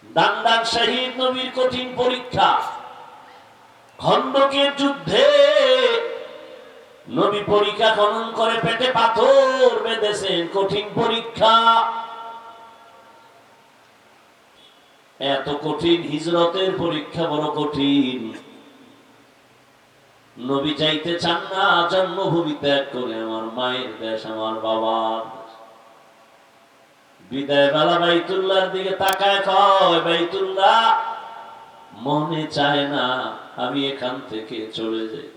Dandan শহীদ নবীর কঠিন পরীক্ষা, খন্দকের যুদ্ধে নবী পরীক্ষা খনন করে পেটে পাথর বেঁধেছেন, কঠিন পরীক্ষা। এত কঠিন, হিজরতের পরীক্ষা বড় কঠিন। নবী চাইতে চান না জন্মভূমি ত্যাগ করে আমার মায়ের দেশ, আমার বাবার বিদায় বেলা বাইতুল্লাহর দিকে তাকায় কয়, বাইতুল্লাহ মনে চায় না আমি এখান থেকে চলে যাই,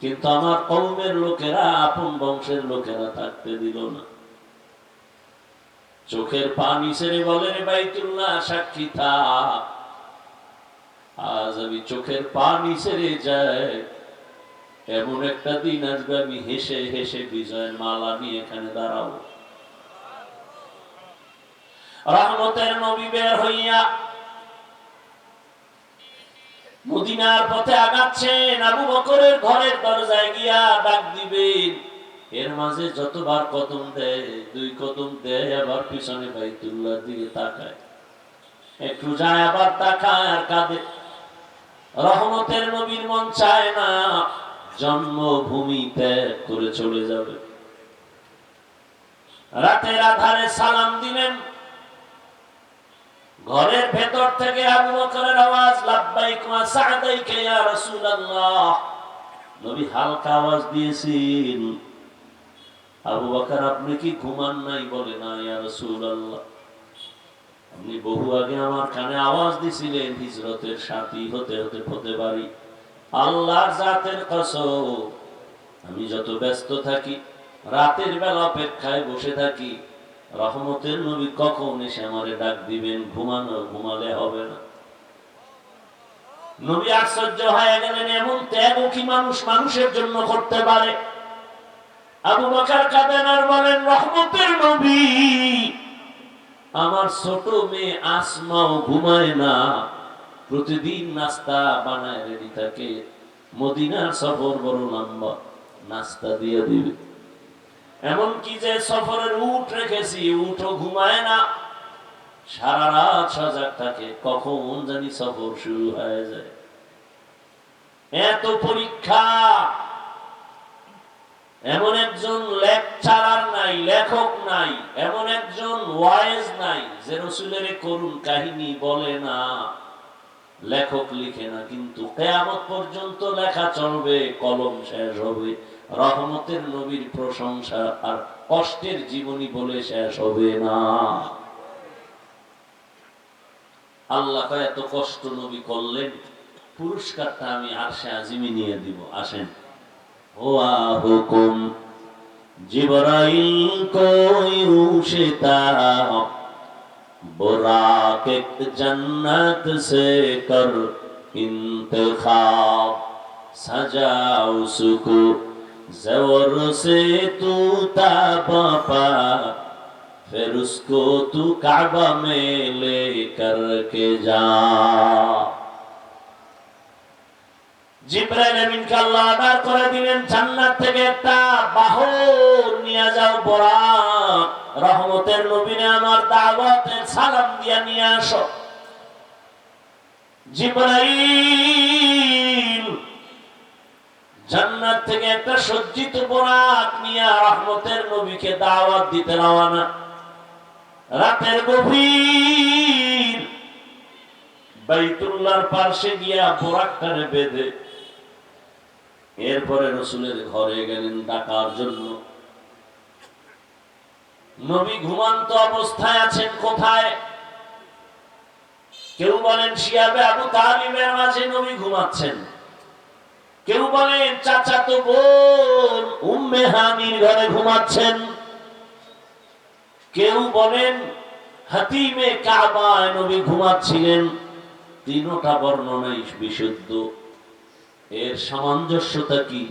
কিন্তু আমার কওমের লোকেরা, আপন বংশের লোকেরা থাকতে দিল না। চোখের পানি ছেড়ে বলে, বাইতুল্লাহ সাক্ষী থাক, আজ আমি চোখের পানি ছেড়ে যাই, এমন একটা দিন আসবে আমি হেসে হেসে বিজয়ের মালা নিয়ে এখানে দাঁড়াবো। রহমতের নবী বের হইয়া মদিনার পথে আগাচ্ছেন। আবু বকরের ঘরের দরজায় গিয়া ডাক দিবেন, এর মাঝে যতবার কদম দেয়, 2 কদম দেয়, আবার পিছনে বাইতুল্লাহর দিকে তাকায়, একটু যায় আবার তাকায় আর কাঁদে। রহমতের নবীর মন চায় না জন্মভূমি ত্যাগ করে চলে যাবে। রাতের আধারে সালাম দিলেন, ঘরের ভেতর থেকে আবু বকরের আওয়াজ, লাব্বাইক ওয়া সা'দাইক ইয়া রাসূলুল্লাহ। নবী হালকা আওয়াজ দিয়েছেন, আবু বকর আপনি কি ঘুমান নাই? বলে না ইয়া রাসূলুল্লাহ, আপনি বহু আগে আমার কানে আওয়াজ দিছিলেন হিজরতের সাথী হতে হতে হতে পারি। আল্লাহর জাতের কসম, আমি যত ব্যস্ত থাকি, রাতের বেলা অপেক্ষায় বসে থাকি, রহমতের নবী কখন এসে আমারে ডাক দিবেন, ঘুমালে হবে না। নবী আশ্চর্য হয়ে গেলেন, এমন ত্যাগ কি মানুষের জন্য করতে পারে? আবু বকর কাঁদেন আর বলেন, রহমতের নবী, আমার ছোট মেয়ে আসমাও ঘুমায় না, প্রতিদিন নাস্তা বানায় রেডি থাকে, মদিনার সফর বড় লম্বা, নাস্তা দিয়ে দিবে। এমন কি যে সফরের উট রেখেছি, উটও ঘুমায় না, সারা রাত সজাগ থাকে, কখন জানি সফর শুরু হয়ে যায়। এত পরীক্ষা, এমন একজন লেকচারার নাই, লেখক নাই, এমন একজন ওয়াইজ নাই যে রাসূলের করুণ কাহিনী বলে না, লেখক লিখে না, কিন্তু কিয়ামত পর্যন্ত লেখা চলবে, কলম শেষ হবে, রহমতের নবীর প্রশংসা আর কষ্টের জীবনী বলে শেষ হবে না। আল্লাহ এত কষ্ট নবী করলেন, পুরস্কারটা আমি আরশে আজিমে নিয়ে দিব। আসেন। हुआ हुकुम जिब्राइल को रूशता बुराक जन्नत से कर इंतखाब सजा उसको ज़वर से तू ताबा फिर उसको तू काबा में ले कर के जा। জিবরাইল আমিনকে আল্লাহ অর্ডার করে দিলেন, জান্নাত থেকে একটা বাহন নিয়ে যাও, বরাক, রহমতের নবীনে আমার দাওয়াতের সালাম দিয়া নিয়ে আসো। জিবরাইল জান্নাত থেকে একটা সজ্জিত বরাক নিয়ে রহমতের নবীকে দাওয়াত দিতে রওনা। রাতের গভীর বাইতুল্লাহর পাশে গিয়া বরাকটারে বেঁধে এরপরে রাসূলের ঘরে গেলেন ডাকার জন্য। নবী ঘুমান্ত অবস্থায় আছেন কোথায়? কেউ বলেন শিয়াবে আবু তালিবের মাঝে নবী ঘুমাচ্ছেন, কেউ বলেন চাচাতো বোন উম্মে হানির ঘরে ঘুমাচ্ছেন, কেউ বলেন হাতিমে কাবায় নবী ঘুমাচ্ছিলেন। তিনটা বর্ণনাই বিশুদ্ধ। এর সামঞ্জস্যতা কি?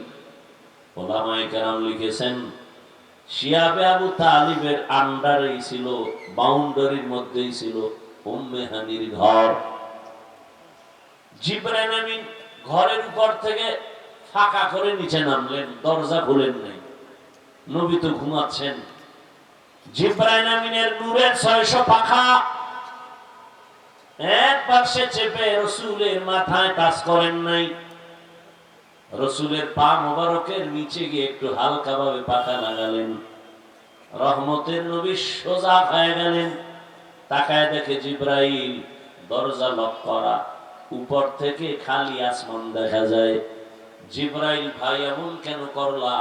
ওলামায়ে কেরাম লিখেছেন, শিয়াবে আবু তালিবের আন্ডারেই ছিল, বাউন্ডারির মধ্যেই ছিল উম্মে হানির ঘর। জিবরাইল আমিন ঘরের উপর থেকে ফাঁকা করে নিচে নামলেন, দরজা খুলেন নাই, নবী তো ঘুমাচ্ছেন। জিবরাইল আমিনের নূরের 600 পাখা এক পাশে চেপে রসুলের মাথায় টাচ করেন নাই, রসুলের পা মোবারকের নিচে গিয়ে একটু হালকা ভাবে পাখা লাগালেন। রহমতের নবী সোজা হয়ে গেলেন। তাকায় দেখে জিব্রাইল, দরজা লক করা, উপর থেকে খালি আসমান দেখা যায়। জিব্রাইল, ভাই এমন কেন করলা?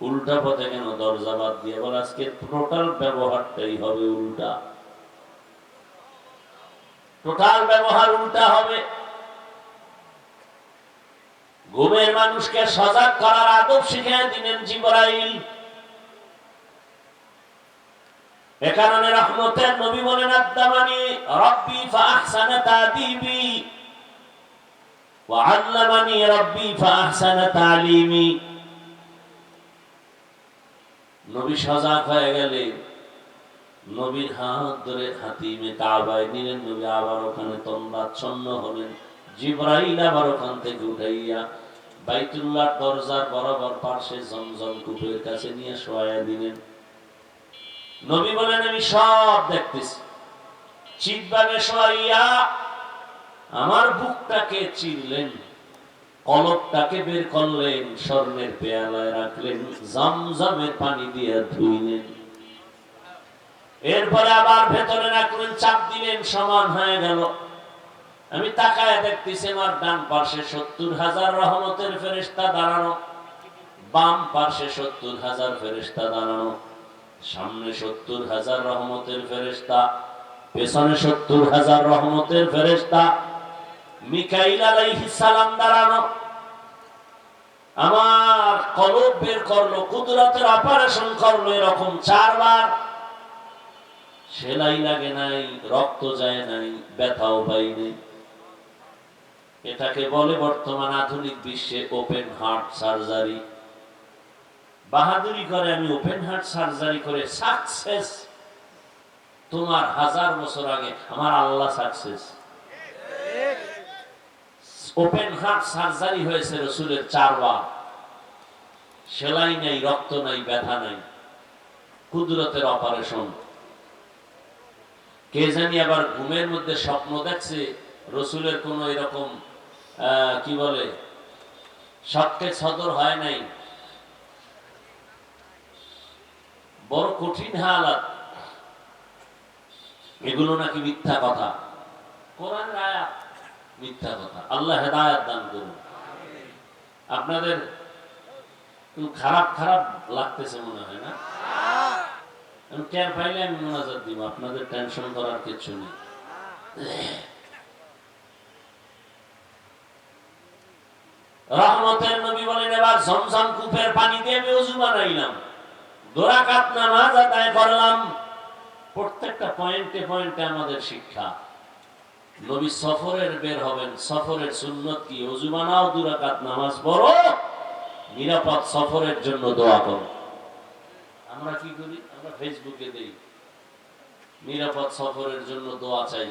উল্টা পথে কেন দরজা বাদ দিয়ে? বলে আজকে টোটাল ব্যবহারটাই হবে উল্টা, টোটাল ব্যবহার উল্টা হবে। ঘুমের মানুষকে সজাগ করার আদব শিখিয়ে দিলেন জিবরাইল। এ কারণে রহমতের নবী বলেন, আদ্দামানি রব্বি ফাআহসানা তাদিবি ওয়া আল্লামানি রব্বি ফাআহসানা তালিমি। নবী সজাগ হয়ে গেলেন, নবীর হাত ধরে হাতিমে কাবায় নিলেন। নবী আবার ওখানে তন্দ্রাচ্ছন্ন হলেন। জিবরাইল আবার ওখান থেকে উঠাইয়া বাইতুল্লাহ দরজার বরাবর পাশে জমজম কূপের কাছে নিয়ে শোয়া দিলেন। নবী বলেন, আমি সব দেখতেছি। চিৎভাবে শোয়াইয়া আমার বুকটাকে চিরলেন, কলবটাকে বের করলেন, স্বর্ণের পেয়ালায় রাখলেন, জমজমের পানি দিয়ে ধুইলেন। এরপরে আবার ভেতরে রাখলেন, চাপ দিলেন, সমান হয়ে গেল। আমি তাকায় দেখতেছি আমার ডান পাশে 70,000 রহমতের ফেরেশতা দাঁড়ানো, বাম পাশে 70,000 ফেরেশতা দাঁড়ানো, সামনে 70,000 রহমতের ফেরেশতা, পেছনে 70,000 রহমতের ফেরেশতা। মিকাইল আলাইহিস সালাম দাঁড়ানো। আমার কলব বের করলো, কুদরতের অপারেশন করলো এরকম 4 বার। সেলাই লাগে নাই, রক্ত যায় নাই, ব্যথাও পাই নাই। এটাকে বলে বর্তমান আধুনিক বিশ্বে ওপেন হার্ট সার্জারি। বাহাদুরি করে আমি ওপেন হার্ট সার্জারি করে সাকসেস। তোমার 1000 বছর আগে আমার আল্লাহ সাকসেস। ওপেন হার্ট সার্জারি হয়েছে রসুলের 4 বার। সেলাই নাই, রক্ত নাই, ব্যথা নাই, কুদরতের অপারেশন। কে জানি আবার ঘুমের মধ্যে স্বপ্ন দেখছে রসুলের কোন এরকম কি বলে সবকে সদর হয় নাই, বড় কঠিন হালাত। এগুলো নাকি মিথ্যা কথা, কোরআনের আয়াত মিথ্যা কথা। আল্লাহ হেদায়েত দান করুন। আপনাদের খারাপ খারাপ লাগতেছে মনে হয় না? আমি টের পাইলে আমি মোনাজাত দিব, আপনাদের টেনশন করার কিছু নেই। রহমতের নবী বলেন, এবার জমজম কূপের পানি দিয়ে আমি ওযু বানাইলাম, 2 রাকাত নামাজ আদায় করলাম। প্রত্যেকটা পয়েন্টে পয়েন্টে আমাদের শিক্ষা। নবী সফরের বের হবেন, সফরের সুন্নত কি? ওযু বানাও, 2 রাকাত নামাজ পড়ো, নিরাপদ সফরের জন্য দোয়া করো। আমরা কি করি? আমরা ফেসবুকে দেই নিরাপদ সফরের জন্য দোয়া চাই।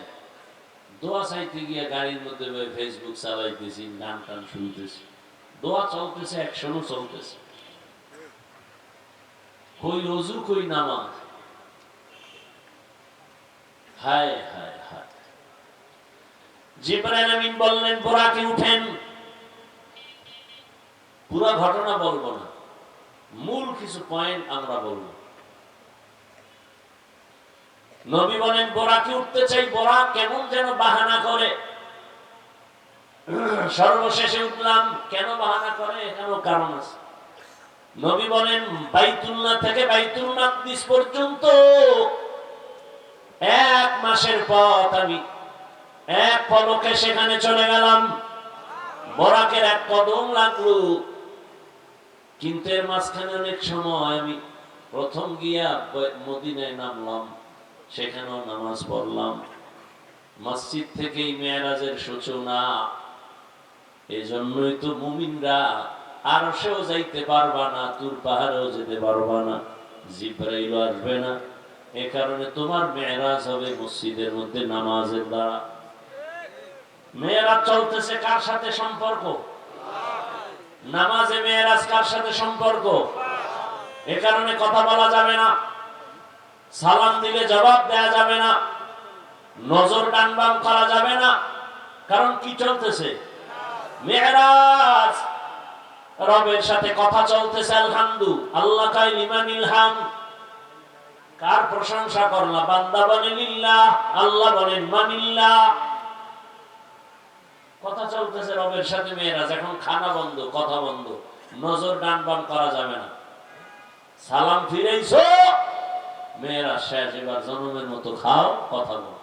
দোয়া চাইতে গিয়ে গাড়ির মধ্যে ফেসবুক চালাইতেছি, গান টান শুনতেছি, দোয়া চলতেছে, অ্যাকশনও চলতেছে। কই ওযু, কই নামাজ? হায় হায় হায়। জিবরাইল আমিন বললেন, বুরাকে উঠেন। পুরো ঘটনা বলবো না, মূল কিছু পয়েন্ট আমরা বলবো। নবী বলেন, বোরাকে উঠতে চাই। বোরা কেমন যেন বাহানা করে। সর্বশেষে উঠলাম। কেন বাহানা করে? এখানেও কারণ আছে। নবী বলেন, বাইতুল্লাহ থেকে বাইতুল মাকদিস পর্যন্ত 1 মাসের পথ আমি এক পলকে সেখানে চলে গেলাম। বোরাকের 1 কদম লাগলো। কিন্তু এর মাঝখানে অনেক সময় আমি প্রথম গিয়া মদিনায় নামলাম, সেখানেও নামাজ পড়লাম। মসজিদ থেকেই মেরাজের সূচনা। এজন্যই তো মুমিনরা আরশেও যাইতে পারবা না, তুর পাহাড়েও যেতে পারবা না, জিবরাইলও আসবে না। এ কারণে তোমার মেরাজ হবে মসজিদের মধ্যে নামাজের দ্বারা। মেরাজ চলতেছে কার সাথে সম্পর্ক? নামাজে মেরাজ কার সাথে সম্পর্ক? এ কারণে কথা বলা যাবে না, সালাম দিলে জবাব দেয়া যাবে না, নজর ডান বাম করা যাবে না। কারণ কি চলতেছে? মেরাজ, রবের সাথে কথা চলতেছে। আলহামদু আল্লাহ কায় লিমানিল হাম, কার প্রশংসা করলা? বান্দা বলে লিল্লাহ, আল্লাহ বলেন মানিল্লাহ। কথা চলতেছে রবের সাথে মেরাজ। এখন খানা বন্ধ, কথা বন্ধ, নজর ডান বাম করা যাবে না। সালাম ফিরাইছো, মেরাজ শেষ, এবার জনমের মতো খাও, কথা বল।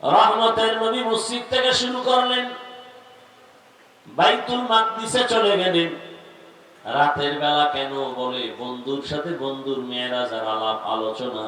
রহমতের নবী মসজিদ থেকে শুরু করলেন, বাইতুল মাকদিসে চলে গেলেন। রাতের বেলা কেন? বলে বন্ধুর সাথে বন্ধুর মেরাজ আর আলাপ আলোচনা।